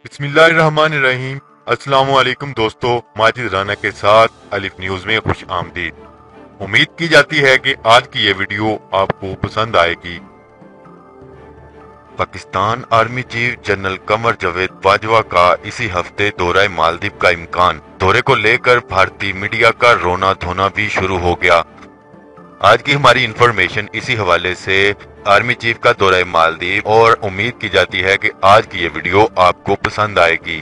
बिस्मिल्लाहिर्रहमानिर्रहीम। अस्सलाम वालेकुम दोस्तों, माजिद राना के साथ अलिफ न्यूज में खुश आमदीद। उम्मीद की जाती है कि आज की ये वीडियो आपको पसंद आएगी। Pakistan army chief general Qamar Javed Bajwa का इसी हफ्ते दौरा मालदीव का इम्कान। दौरे को लेकर भारतीय मीडिया का रोना धोना भी शुरू हो गया। आज की हमारी इंफॉर्मेशन इसी हवाले से आर्मी चीफ का दौरा मालदीव, और उम्मीद की जाती है कि आज की ये वीडियो आपको पसंद आएगी।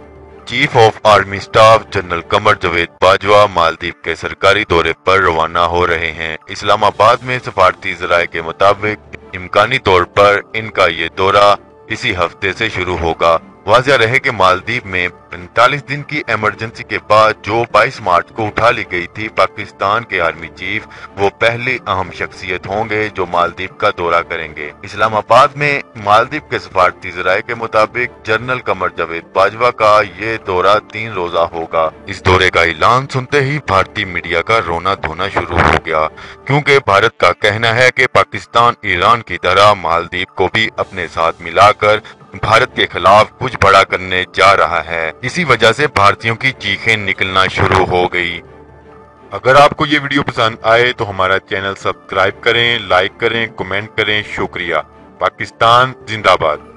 Chief of army staff general Qamar Javed Bajwa मालदीव के सरकारी दौरे पर रवाना हो रहे हैं। इस्लामाबाद में सफारती जराये के मुताबिक इम्कानी तौर पर इनका ये दौरा इसी हफ्ते से शुरू होगा। वाज़ेह रहे कि मालदीव में 45 दिन की इमरजेंसी के बाद जो 22 मार्च को उठा ली गई थी पाकिस्तान के आर्मी चीफ, वो पहली अहम शख्सियत होंगे जो मालदीव का दौरा करेंगे। इस्लामाबाद में मालदीव के सफारती जराये के मुताबिक जनरल कमर जावेद बाजवा का ये दौरा 3 रोजा होगा। इस दौरे का ऐलान सुनते ही भारतीय मीडिया का रोना धोना शुरू हो गया, क्योंकि भारत का कहना है कि पाकिस्तान ईरान की तरह मालदीव को भी अपने साथ मिलाकर भारत के खिलाफ कुछ बड़ा करने जा रहा है। इसी वजह से भारतीयों की चीखें निकलना शुरू हो गई। अगर आपको ये वीडियो पसंद आए तो हमारा चैनल सब्सक्राइब करें, लाइक करें, कमेंट करें। शुक्रिया। पाकिस्तान जिंदाबाद।